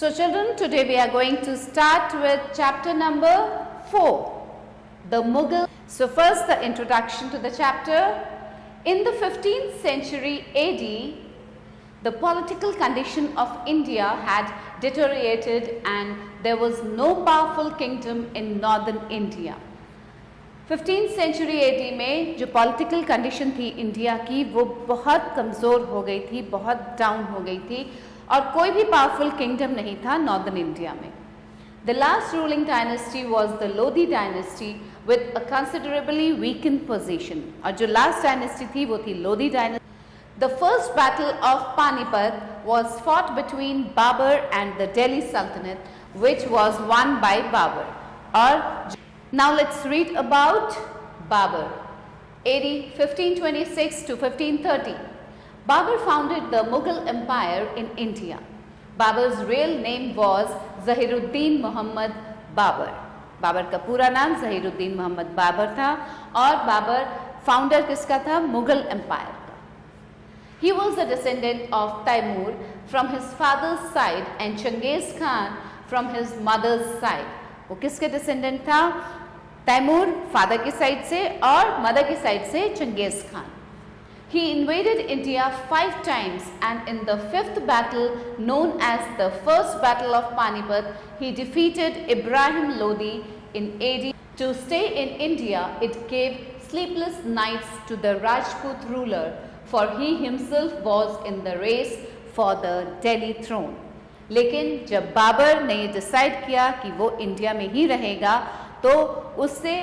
So children, today we are going to start with chapter number 4, the Mughal. So first the introduction to the chapter. In the 15th century AD, the political condition of India had deteriorated and there was no powerful kingdom in northern India. 15th century AD में जो political condition थी India की वो बहुत कमज़ोर हो गई थी, बहुत डाउन हो गई थी और कोई भी पावरफुल किंगडम नहीं था नॉर्दर्न इंडिया में. The last ruling dynasty was the Lodi dynasty with a considerably weaken position. और जो लास्ट डायनेस्टी थी वो थी Lodi dynasty. The first battle of Panipat was fought between Babur and the Delhi Sultanate which was won by Babur. और now let's read about Babur. AD 1526 to 1530. Babur founded the Mughal Empire in India. Babur's real name was Zahiruddin Muhammad Babur. Babur का पूरा नाम ज़हीरुद्दीन मोहम्मद बाबर था और Babar founder किसका था? Mughal empire का. He was a descendant of Taimur from his father's side and Genghis Khan from his mother's side. वो किसके डिसेंडेंट था? तैमूर फादर की साइड से और मदर की साइड से Genghis Khan. He invaded India 5 times and in the 5th battle known as the First Battle of Panipat, he defeated Ibrahim Lodi in AD. To stay in India, it gave sleepless nights to the Rajput ruler for he himself was in the race for the Delhi throne. लेकिन जब बाबर ने decide किया कि वो India में ही रहेगा तो उससे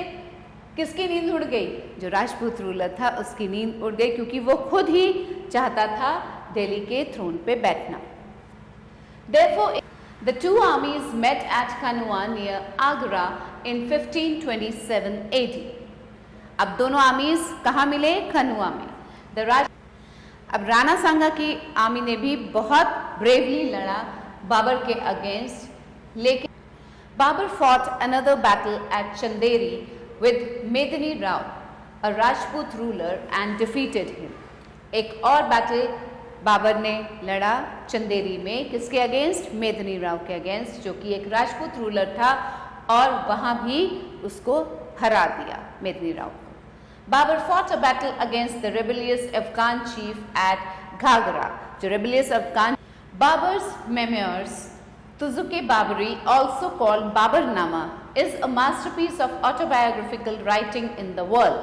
किसकी नींद उड़ गई? जो राजपूत रूलर था उसकी नींद उड़ गई क्योंकि वो खुद ही चाहता था दिल्ली के थ्रोन पे बैठना. Therefore, the two armies met at Kanua near Agra in 1527 AD. अब दोनों आर्मीज कहाँ मिले? खनुआ में. अब राणा सांगा की आर्मी ने भी बहुत ब्रेवली लड़ा बाबर के अगेंस्ट, लेकिन Babar fought another battle at Chanderi with Medini Rao, a Rajput ruler, and defeated him. एक और बैटल बाबर ने लड़ा चंदेरी में. किसके अगेंस्ट? मेदिनी राव के अगेंस्ट, जो कि एक राजपूत रूलर था और वहाँ भी उसको हरा दिया मेदिनी राव को. Babar fought a battle against the rebellious Afghan chief at Ghagra. जो rebellious Afghan. Babar's memoirs, Tuzuk-e Babari, also called Babarnama, is a masterpiece of autobiographical writing in the world.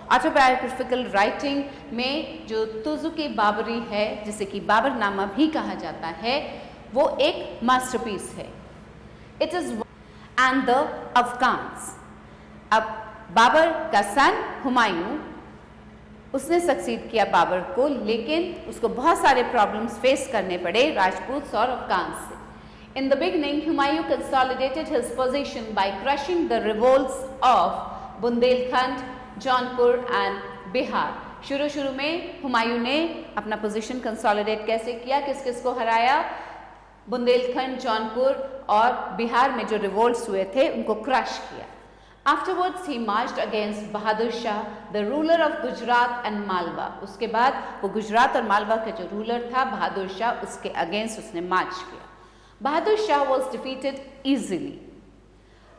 Autobiographical writing में जो तुजुक-ए बाबरी है, जिसे कि बाबरनामा भी कहा जाता है, वो एक मास्टरपीस है. It is and the Afghans. अब बाबर का सन हुमायूं, उसने सक्सीड किया बाबर को, लेकिन उसको बहुत सारे प्रॉब्लम्स फेस करने पड़े राजपूत और अफगान से. In the beginning, Humayun consolidated his position by crushing the revolts of Bundelkhand, Jaunpur and Bihar. शुरू में हुमायूं ने अपना पोजीशन कंसोलिडेट कैसे किया? किस किस को हराया? बुंदेलखंड, जौनपुर और बिहार में जो रिवोल्ट्स हुए थे उनको क्रश किया. Afterwards, he marched against Bahadur Shah, the ruler of Gujarat and Malwa. उसके बाद वो गुजरात और मालवा का जो रूलर था बहादुर शाह, उसके अगेंस्ट उसने मार्च किया. Bahadur Shah was defeated easily.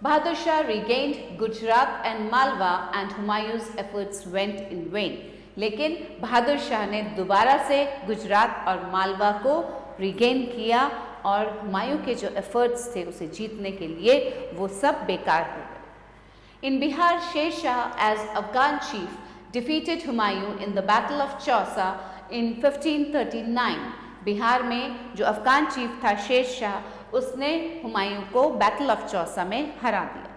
Bahadur Shah regained Gujarat and Malwa and Humayun's efforts went in vain. लेकिन बहादुर शाह ने दोबारा से गुजरात और मालवा को रिगेन किया और हुमायूं के जो एफर्ट्स थे उसे जीतने के लिए वो सब बेकार हो गए. In Bihar, Sher Shah as Afghan chief defeated Humayun in the Battle of Chausa in 1539. Bihar में जो अफगान चीफ था शेर शाह, उसने हुमायूं को बैटल ऑफ चौसा में हरा दिया.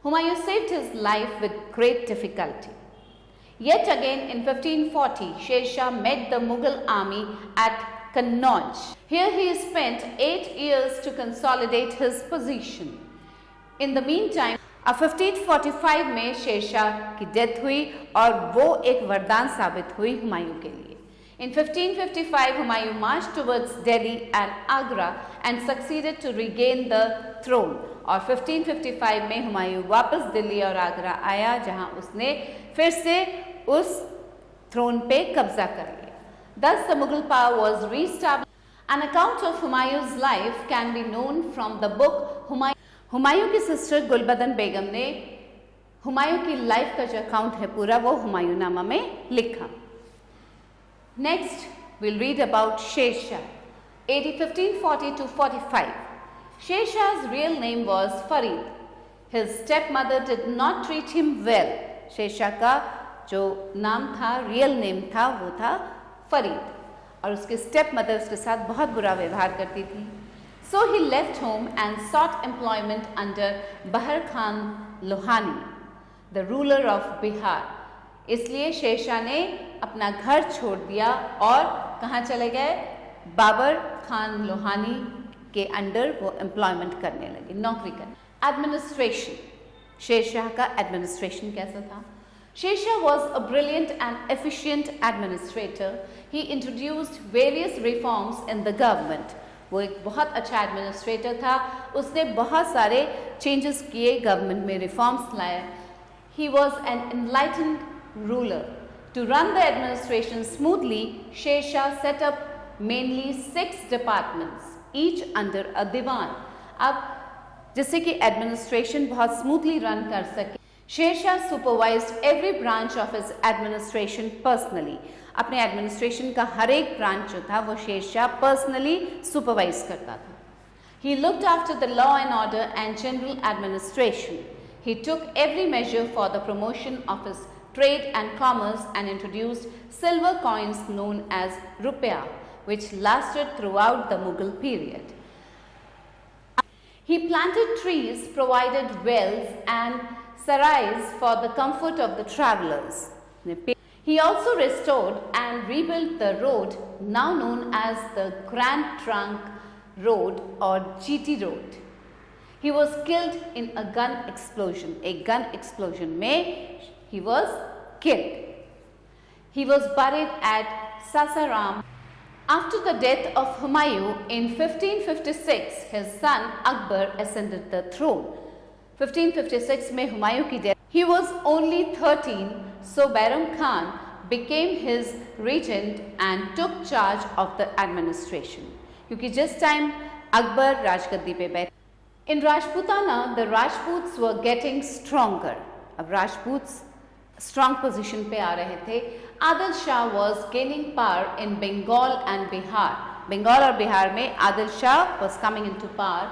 Humayun saved his life with great difficulty. Yet again in 1540, Sher Shah met the Mughal army at Kannauj. Here he spent 8 years to consolidate his position. In the meantime, 1545 में शेर शाह की death हुई और वो एक वरदान साबित हुई हुमायूं के लिए. In 1555, Humayun marched towards Delhi and Agra and succeeded to regain the throne. और 1555 में हुमायूं वापस दिल्ली और आगरा आया, जहां उसने फिर से उस थ्रोन पे कब्जा कर लिया. Thus, the Mughal power was reestablished An account of Humayun's life can be known from the book Humayun की सिस्टर गुलबदन बेगम ने हुमायूं की लाइफ का जो अकाउंट है पूरा वो हुमायूंनामा में लिखा. Next we'll read about Sher Shah, AD 1540 to 45. Sher Shah's real name was Farid. His stepmother did not treat him well. Sher Shah का जो नाम था, रियल नेम था, वो था फरीद और उसके स्टेप मदर उसके साथ बहुत बुरा व्यवहार करती थी. So he left home and sought employment under Bahar Khan Lohani, the ruler of Bihar. इसलिए शेर शाह ने अपना घर छोड़ दिया और कहाँ चले गए? बाबर खान लोहानी के अंडर वो एम्प्लॉयमेंट करने लगे, नौकरी करने. एडमिनिस्ट्रेशन, शेर शाह का एडमिनिस्ट्रेशन कैसा था? Sher Shah was a brilliant and efficient administrator. He introduced various reforms in the government. वो एक बहुत अच्छा एडमिनिस्ट्रेटर था. उसने बहुत सारे चेंजेस किए, गवर्नमेंट में रिफॉर्म्स लाए. He was an enlightened ruler. To run the administration smoothly, Sher Shah set up mainly 6 departments, each under a diwan. अब जिससे कि एडमिनिस्ट्रेशन बहुत स्मूथली रन कर सके, Sher Shah supervised every branch of his administration personally. अपने administration का हर एक branch जो था वो शेर शाह पर्सनली सुपरवाइज करता था. He looked after the law and order and general administration. He took every measure for the promotion of his trade and commerce and introduced silver coins known as rupiah, which lasted throughout the Mughal period. He planted trees, provided wells and sarais for the comfort of the travelers. He also restored and rebuilt the road now known as the Grand Trunk Road or GT Road. He was killed in a gun explosion. A gun explosion में he was killed. He was buried at Sasaram. After the death of Humayun in 1556, his son Akbar ascended the throne. 1556 में हुमायूं की death. He was only 13, so Bairam Khan became his regent and took charge of the administration. क्योंकि जिस time Akbar राजगद्दी पे बैठे. In Rajputana, the Rajputs were getting stronger. अब Rajput strong position पे आ रहे थे. Adil Shah was gaining power in Bengal and Bihar. Bengal और बिहार में Adil Shah was coming into power.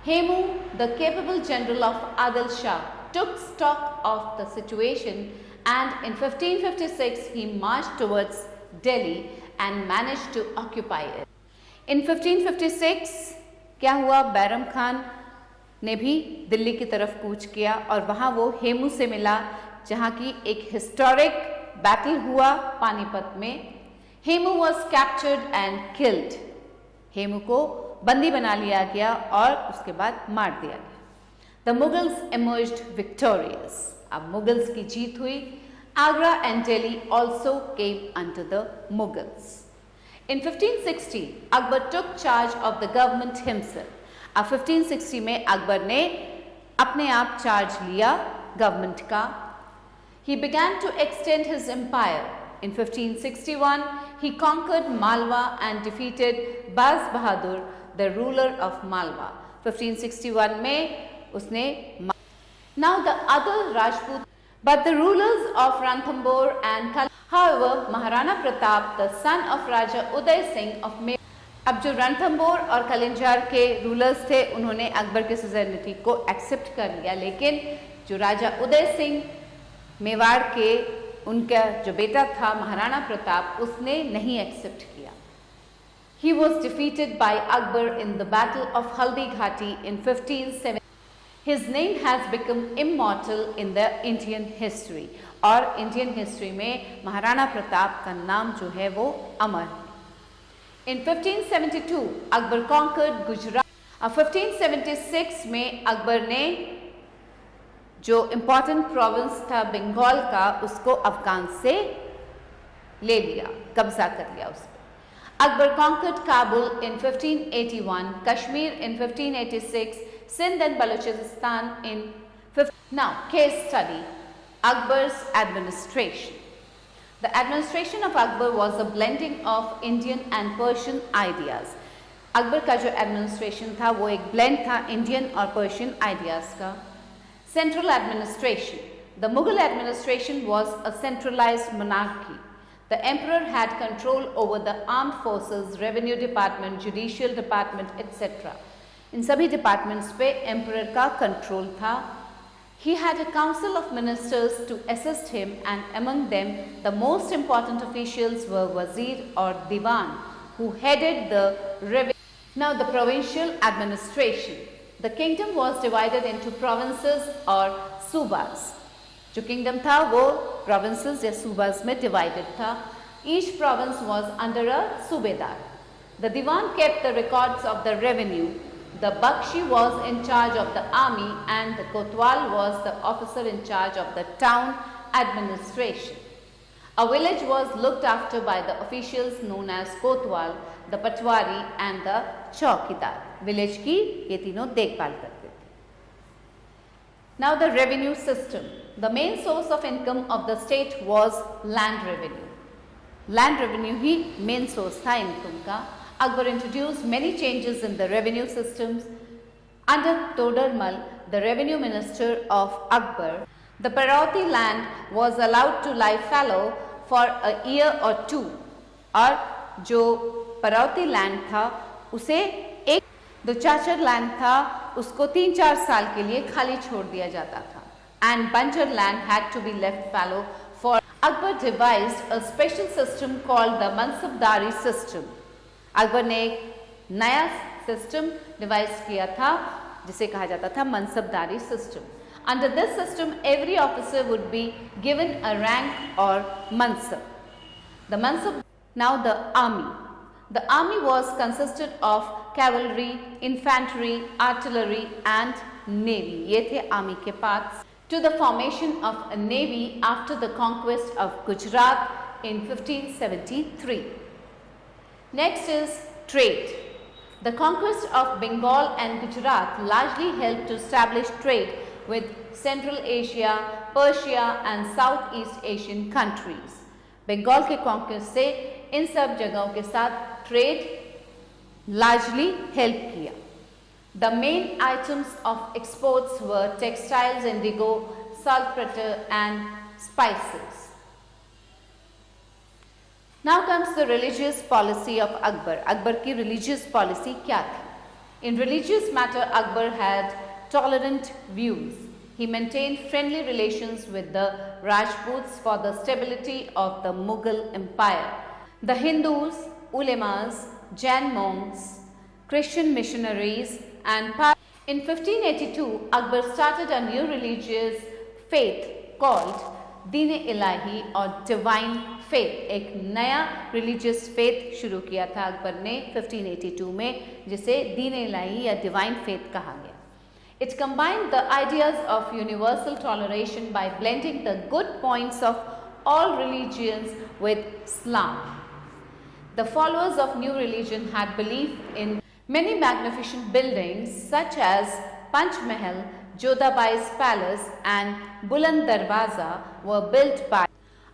Hemu, the capable general of Adil Shah, took stock of the situation and in 1556 he marched towards Delhi and managed to occupy it. In 1556 क्या हुआ? बैरम खान ने भी दिल्ली की तरफ कूच किया और वहाँ वो हेमू से मिला जहाँ की एक हिस्टोरिक बैटल हुआ पानीपत में. Hemu was captured and killed. Hemu को बंदी बना लिया गया और उसके बाद मार दिया गया. The Mughals emerged victorious. अब मुगल्स की जीत हुई. Agra and Delhi also came under the Mughals. In 1560, Akbar took charge of the government himself. अब 1560 में अकबर ने अपने आप चार्ज लिया गवर्नमेंट का. He began to extend his empire. In 1561, he conquered Malwa and defeated Baz Bahadur, the ruler of Malwa. 1561 में उसने. Now the other Rajput, but the rulers of Ranthambore and however, Maharana Pratap, the son of Raja Uday Singh of Mewar. अब जो रणथंबोर और कलिंजार के rulers थे उन्होंने अकबर के सुज़ेरेनिटी को एक्सेप्ट कर लिया, लेकिन जो राजा उदय सिंह मेवाड़ के उनका जो बेटा था महाराणा प्रताप उसने नहीं एक्सेप्ट किया. He was defeated by Akbar in the Battle of Haldi Ghati in 1570. His name has become immortal in the Indian history. और इंडियन हिस्ट्री में महाराणा प्रताप का नाम जो है वो अमर है. In 1572, Akbar conquered Gujarat. 1576 में अकबर ने जो इम्पॉर्टेंट प्रोविंस था बंगाल का उसको अफगान से ले लिया, कब्जा कर लिया उस पर. Akbar conquered Kabul in 1581, Kashmir in 1586, Sindh and Balochistan in 15. Now, case study: Akbar's administration. The administration of Akbar was a blending of Indian and Persian ideas. Akbar का जो एडमिनिस्ट्रेशन था वो एक ब्लेंड था इंडियन और पर्शियन आइडियाज़ का। Central administration, the Mughal administration was a centralised monarchy. The emperor had control over the armed forces, revenue department, judicial department etcetera. इन सभी डिपार्टमेंट्स पे एम्परर का कंट्रोल था। He had a council of ministers to assist him, and among them the most important officials were Wazir or Diwan, who headed the revenue. Now the provincial administration. The kingdom was divided into provinces or subas. जो kingdom था वो provinces या subas में divided था. Each province was under a subedar. The Diwan kept the records of the revenue. The Bakshi was in charge of the army and the Kotwal was the officer in charge of the town administration. A village was looked after by the officials known as Kotwal, the Patwari and the Chaukidar. Village की ये तीनों देखभाल करते थे. Now the revenue system. The main source of income of the state was land revenue. Land revenue he main source था income का. Akbar introduced many changes in the revenue systems. Under Todarmal, the revenue minister of Akbar, the Parauti land was allowed to lie fallow for a year or two. और जो Parauti land था उसे एक दुचाचर land था उसको 3-4 साल के लिए खाली छोड़ दिया जाता था. And Banjar land had to be left fallow for. Akbar devised a special system called the Mansabdari system. Akbar ने एक नया सिस्टम डिवाइस किया था जिसे कहा जाता था mansabdari system. Under this system every officer would be given a rank और mansab. The mansab. Now the army. The army was consisted of cavalry, infantry, artillery and navy. ये थे आर्मी के parts. To the formation of a navy after the conquest of Gujarat in 1573. Next is trade. The conquest of Bengal and Gujarat largely helped to establish trade with Central Asia, Persia and Southeast Asian countries. Bengal के conquest से इन सब जगहों के साथ trade largely help किया. The main items of exports were textiles, indigo, saltpeter and spices. Now comes the religious policy of Akbar. Akbar की religious policy क्या थी? In religious matter, Akbar had tolerant views. He maintained friendly relations with the Rajputs for the stability of the Mughal Empire. The Hindus, ulemas, Jain monks, Christian missionaries and in 1582, Akbar started a new religious faith called Deen-e-Ilahi or Divine Faith. एक नया religious faith शुरू किया था अकबर ने 1582 में जिसे दीन-ए-इलाही या divine faith कहा गया. It combined the ideas of universal toleration by blending the good points of all religions with Islam. The followers of new religion had belief in many magnificent buildings such as Panch Mahal, Jodhabai's palace and Buland Darwaza were built by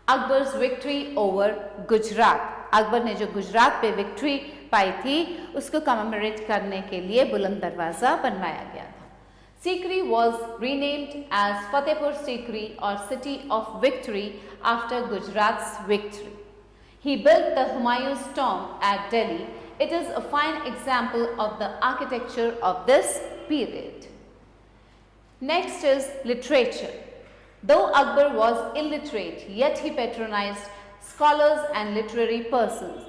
Akbar's victory over Gujarat. Akbar ने जो गुजरात पे victory पाई थी उसको commemorate करने के लिए बुलंद दरवाज़ा बनवाया गया था. Sikri was renamed as Fatehpur Sikri or City of Victory after Gujarat's victory. He built the Humayun's tomb at Delhi. It is a fine example of the architecture of this period. Next is literature. Though Akbar was illiterate, yet he patronized scholars and literary persons.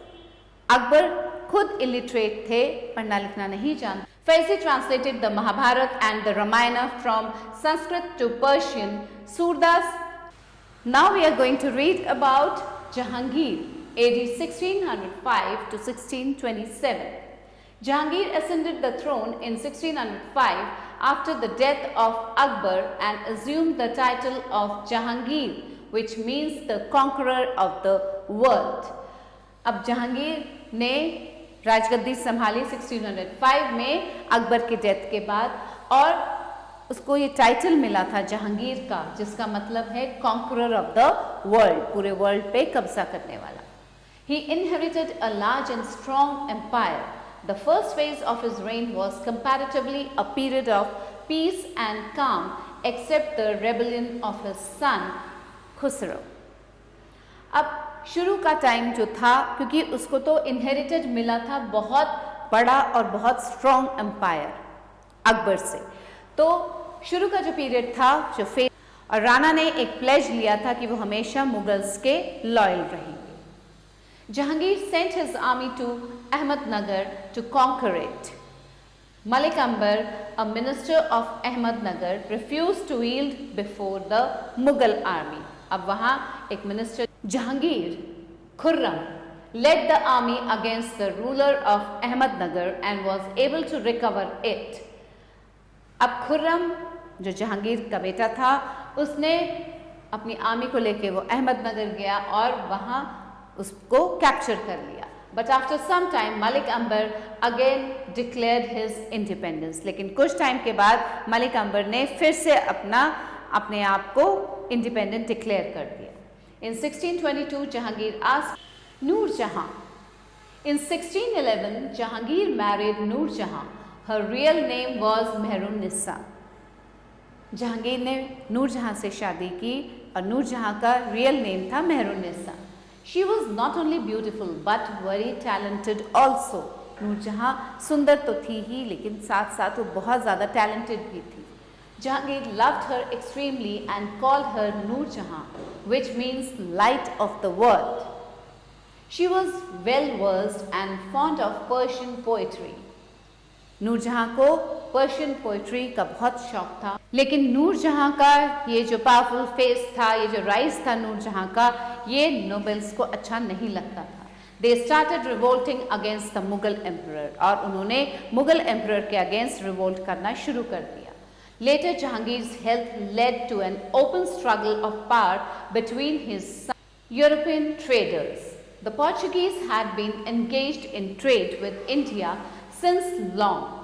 Akbar खुद illiterate थे, पढ़ना लिखना नहीं जानते. Faizi translated the Mahabharata and the Ramayana from Sanskrit to Persian. Surdas. Now we are going to read about Jahangir, AD 1605 to 1627. Jahangir ascended the throne in 1605 after the death of Akbar and assumed the title of Jahangir, which means the conqueror of the world. अब जहांगीर ने राजगद्दी संभाली 1605 में अकबर के death के बाद और उसको ये टाइटल मिला था जहांगीर का जिसका मतलब है कॉन्करर ऑफ द वर्ल्ड, पूरे वर्ल्ड पे कब्जा करने वाला. He inherited a large and strong empire. The first phase of his reign was comparatively a period of peace and calm, except the rebellion of his son Khusro. अब शुरू का time जो था, क्योंकि उसको तो इनहेरिटेड मिला था बहुत बड़ा और बहुत स्ट्रॉन्ग एम्पायर अकबर से, तो शुरू का जो पीरियड था, जो फेज, और राणा ने एक प्लेज लिया था कि वो हमेशा मुगल्स के लॉयल रहेंगे। Jahangir sent his army to Ahmednagar to conquer it. Malik Ambar, a minister of Ahmednagar, refused to yield before the Mughal army. अब वहाँ एक minister Jahangir Khurram led the army against the ruler of Ahmednagar and was able to recover it. अब खुर्रम जो जहांगीर का बेटा था, उसने अपनी आर्मी को लेके वो अहमदनगर गया और वहाँ उसको कैप्चर कर लिया। But after some time, Malik Ambar again declared his independence. लेकिन कुछ टाइम के बाद मलिक अंबर ने फिर से अपने आप को इंडिपेंडेंट डिक्लेयर कर दिया। In 1622, Jahangir asked Noor Jahan. In 1611, Jahangir married Noor Jahan. Her real name was Mehrun Nissa. Jahangir ने नूर जहां से शादी की और नूर जहां का रियल नेम था Mehrunnisa. She was not only beautiful but very talented also. Nur Jahan सुंदर तो थी ही, लेकिन साथ साथ वो बहुत ज़्यादा टैलेंटेड भी थी। Jahangir loved her extremely and called her Noor Jahan, which means light of the world. She was well versed and fond of Persian poetry. नूर जहां को पर्शियन पोइट्री का बहुत शौक था, लेकिन नूर जहां का ये जो पावरफुल फेस था, ये जो राइज था नूर जहां का, ये नोबल्स को अच्छा नहीं लगता था। They started revolting against the Mughal emperor, और उन्होंने मुगल एम्परर के अगेंस्ट रिवोल्ट करना शुरू कर दिया। Later Jahangir's health led to an open struggle of power between his European traders. The Portuguese had been engaged in trade with India since long.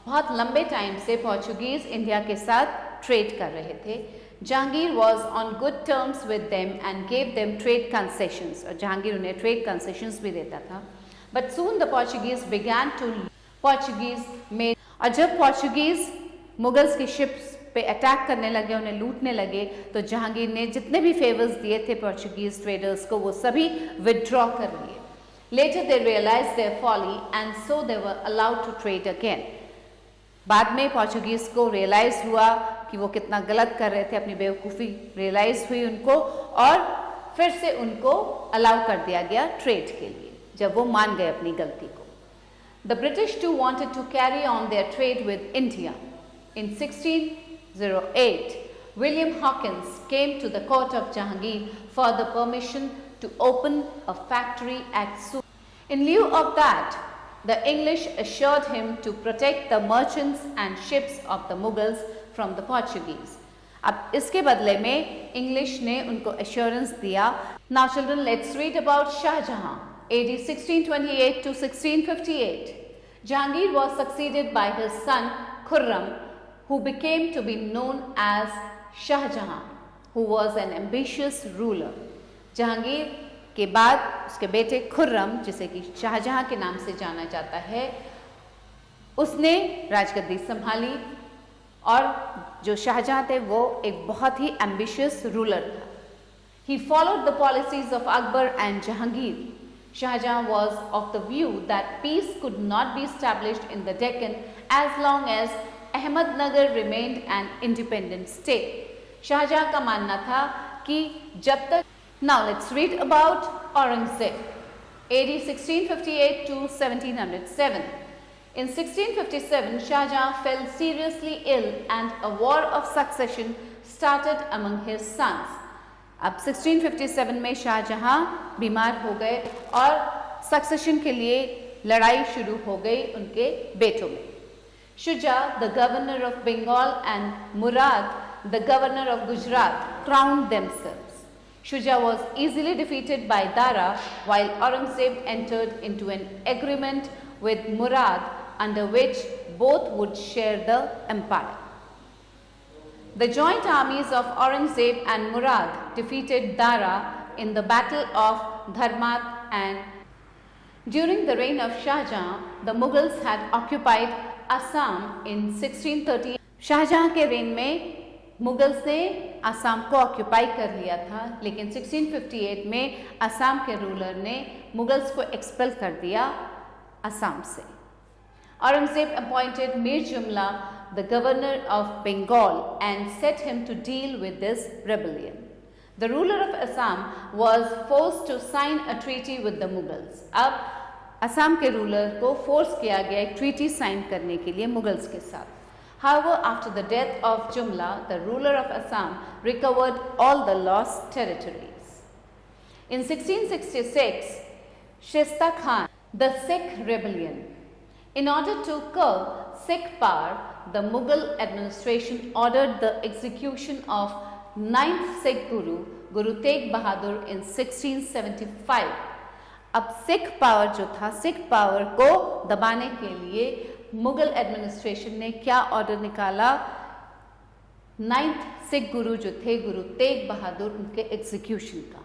बहुत लंबे time से पोर्चुगीज इंडिया के साथ ट्रेड कर रहे थे। Jahangir was on good terms with them and gave them trade concessions, और जहांगीर उन्हें ट्रेड कंसेशंस भी देता था। But soon the Portuguese began to में, और जब पोर्चुगीज मुगल्स की शिप्स पे अटैक करने लगे, उन्हें लूटने लगे, तो जहांगीर ने जितने भी फेवर्स दिए थे पोर्चुगीज ट्रेडर्स को, वो सभी विदड्रॉ कर लिए। Later they realized their folly and so they were allowed to trade again. बाद में पोर्चुगीज को रियलाइज हुआ कि वो कितना गलत कर रहे थे, अपनी बेवकूफ़ी रियलाइज हुई उनको, और फिर से उनको अलाउ कर दिया गया ट्रेड के लिए, जब वो मान गए अपनी गलती को। The British too wanted to carry on their trade with India. In 1608, William Hawkins came to the court of Jahangir for the permission to open a factory at Surat. In lieu of that, the English assured him to protect the merchants and ships of the Mughals from the Portuguese. अब इसके बदले में English ने उनको assurance दिया। Now children, let's read about Shah Jahan, AD 1628 to 1658. Jahangir was succeeded by his son Khurram, who became to be known as Shah Jahan, who was an ambitious ruler. Jahangir के बाद उसके बेटे खुर्रम, जिसे कि शाहजहां के नाम से जाना जाता है, उसने राजगद्दी संभाली, और जो शाहजहां थे वो एक बहुत ही एम्बिशियस रूलर था। He followed the policies of Akbar and Jahangir. Shahjahan was of the view that peace could not be established in the Deccan as long as Ahmednagar remained an independent state. Shahjahan का मानना था कि जब तक Now let's read about Aurangzeb, AD 1658 to 1707. In 1657, Shah Jahan fell seriously ill and a war of succession started among his sons. अब 1657 में शाहजहां बीमार हो गए और सक्सेशन के लिए लड़ाई शुरू हो गई उनके बेटों में। Shuja, the governor of Bengal, and Murad, the governor of Gujarat, crowned themselves. Shuja was easily defeated by Dara, while Aurangzeb entered into an agreement with Murad under which both would share the empire. The joint armies of Aurangzeb and Murad defeated Dara in the Battle of Dharmat and During the reign of Shah Jahan, the Mughals had occupied Assam in 1630. Shahjahan के rain में Mughals ने असम को occupy कर लिया था, लेकिन 1658 में असम के रूलर ने मुगल्स को एक्सपेल कर दिया असम से. औरंगजेब अपॉइंटेड मीर जुमला the governor of Bengal and set him to deal with this rebellion. The ruler of Assam was forced to sign a treaty with the Mughals. अब असम के रूलर को फोर्स किया गया एक ट्रीटी साइन करने के लिए मुगल्स के साथ. However, after the death of Jumla, the ruler of Assam recovered all the lost territories. In 1666, Shista Khan, the Sikh rebellion. In order to curb Sikh power, the Mughal administration ordered the execution of 9th Sikh Guru, Guru Tegh Bahadur in 1675. अब Sikh power जो था, Sikh power को दबाने के लिए Mughal administration ने क्या order निकाला? 9th सिख गुरु जो थे गुरु तेग बहादुर, उनके एग्जीक्यूशन का.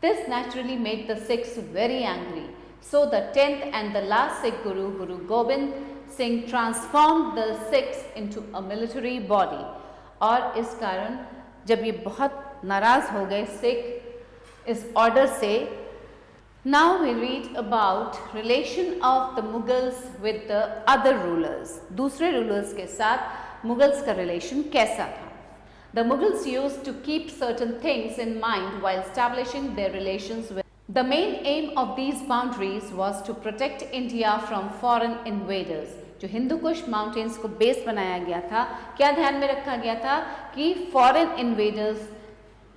This naturally made the Sikhs very angry. So the 10th and the last Sikh Guru, Guru Govind Singh, transformed the Sikhs into a military body. और इस कारण जब ये बहुत नाराज हो गए सिख इस ऑर्डर से. Now we read about relation of the Mughals with the other rulers. दूसरे rulers के साथ मुगल्स का relation कैसा था? The Mughals used to keep certain things in mind while establishing their relations with. The main aim of these boundaries was to protect India from foreign invaders. जो Hindu Kush mountains को base बनाया गया था, क्या ध्यान में रखा गया था कि फॉरेन इन्वेडर्स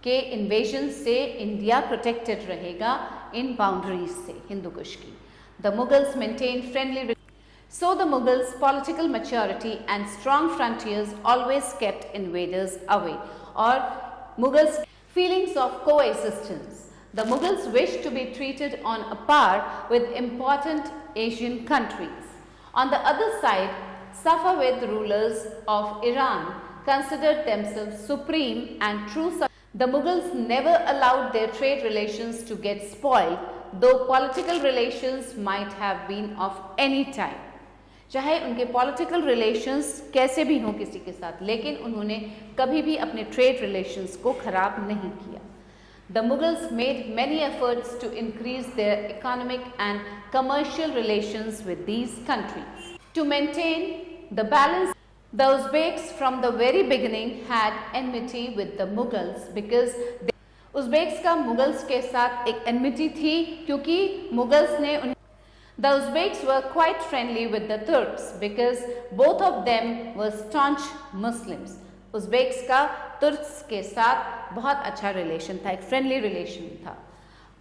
के इन्वेजन से इंडिया प्रोटेक्टेड रहेगा इन बाउंड्रीज से हिंदू कुश की. The Mughals maintain friendly. So the Mughals political maturity and strong frontiers always kept invaders away. और Mughals feelings of coexistence. The Mughals wish to be treated on a par with important Asian countries. On the other side, Safavid rulers of Iran considered themselves supreme and true. The Mughals never allowed their trade relations to get spoiled, though political relations might have been of any time. चाहे उनके political relations कैसे भी हों किसी के साथ, लेकिन उन्होंने कभी भी अपने trade relations को खराब नहीं किया. The Mughals made many efforts to increase their economic and commercial relations with these countries. To maintain the balance, the Uzbeks from the very beginning had enmity with the Mughals because Uzbeks का Mughals के साथ एक enmity थी क्योंकि Mughals ने उन्हें. The Uzbeks were quite friendly with the Turks because both of them were staunch Muslims. Uzbeks का Turks के साथ बहुत अच्छा रिलेशन था, एक फ्रेंडली रिलेशन था.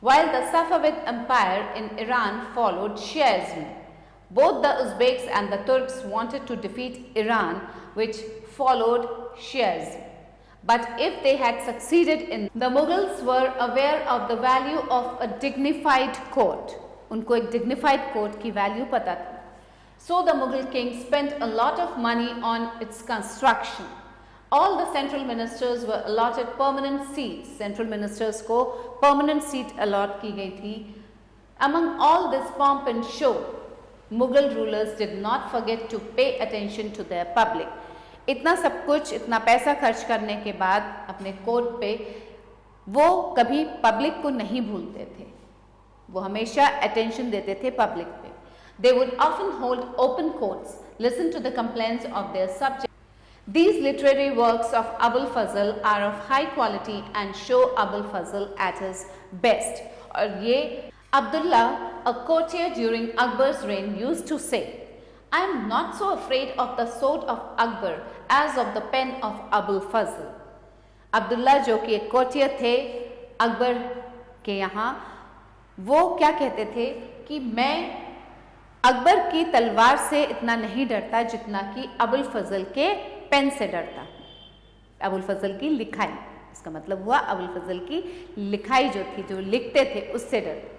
While the Safavid Empire in Iran followed Shiaism. Both the Uzbeks and the Turks wanted to defeat Iran, which followed Shiaism. But if they had succeeded in, the Mughals were aware of the value of a dignified court. उनको एक dignified court की value पता थी. So the Mughal king spent a lot of money on its construction. All the central ministers were allotted permanent seats. Central ministers को permanent seat allot की गई थी. Among all this pomp and show, Mughal rulers did not forget to pay attention to their public. इतना सब कुछ, इतना पैसा खर्च करने के बाद अपने कोर्ट पे वो कभी पब्लिक को नहीं भूलते थे. वो हमेशा अटेंशन देते थे पब्लिक पे. They would often hold open courts, listen to the complaints of their subjects. These literary works of Abul Fazl are of high quality and show Abul Fazl at his best. और ये Abdullah, a courtier during Akbar's reign, used to say, I am not so afraid of the sword of Akbar as of the pen of Abul Fazl. Abdullah जो कि एक courtier थे अकबर के यहाँ, वो क्या कहते थे कि मैं अकबर की तलवार से इतना नहीं डरता जितना कि अबुल फजल के पेन से डरता. अबुल फजल की लिखाई, इसका मतलब हुआ अबुल फजल की लिखाई जो थी, जो लिखते थे, उससे डरता.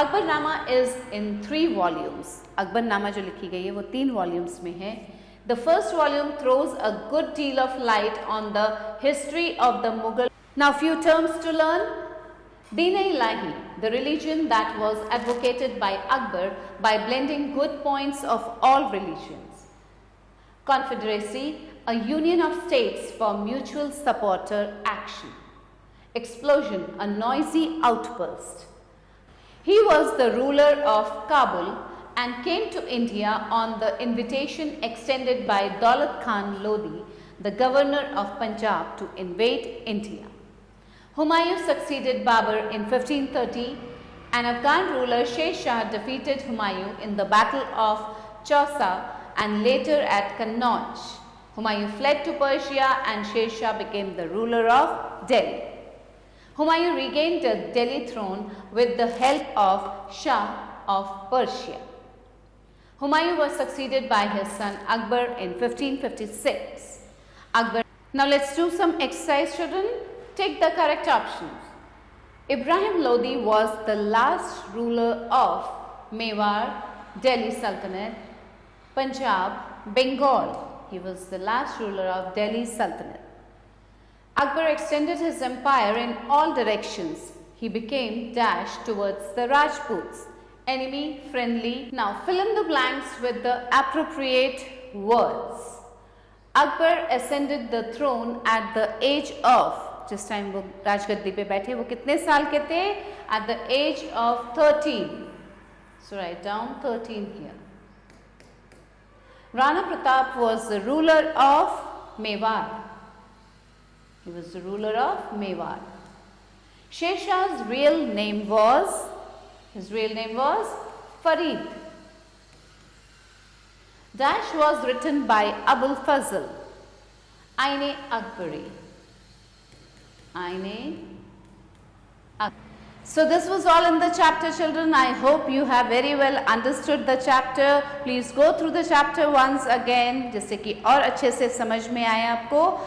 Akbarnama is in 3 volumes. Akbarnama जो लिखी गई है वो 3 वॉल्यूम्स में है. The first volume throws a good deal of light on the history of the Mughal. Now few terms to learn. Din i Ilahi, the religion that was advocated by Akbar by blending good points of all religions. Confederacy, a union of states for mutual supporter action. Explosion, a noisy outburst. He was the ruler of Kabul and came to India on the invitation extended by Daulat Khan Lodi, the governor of Punjab, to invade India. Humayun succeeded Babur in 1530 and Afghan ruler Sher Shah defeated Humayun in the Battle of Chausa and later at Kannauj. Humayun fled to Persia and Sher Shah became the ruler of Delhi. Humayun regained the Delhi throne with the help of Shah of Persia. Humayun was succeeded by his son Akbar in 1556. Akbar. Now let's do some exercise, children. Take the correct options. Ibrahim Lodi was the last ruler of Mewar, Delhi Sultanate, Punjab, Bengal. He was the last ruler of Delhi Sultanate. Akbar extended his empire in all directions. He became dashed towards the Rajputs, enemy friendly. Now fill in the blanks with the appropriate words. Akbar ascended the throne at the age of, जिस time वो राजगद्दी पे बैठे वो कितने साल के थे? At the age of 13. So write down 13 here. Rana Pratap was the ruler of Mewar. He was the ruler of Mewar. Sher Shah's real name was, Farid. Dash was written by Abul Fazl. Aine Akbari. So this was all in the chapter, children. I hope you have very well understood the chapter. Please go through the chapter once again, जिससे कि और अच्छे से समझ में आए आपको.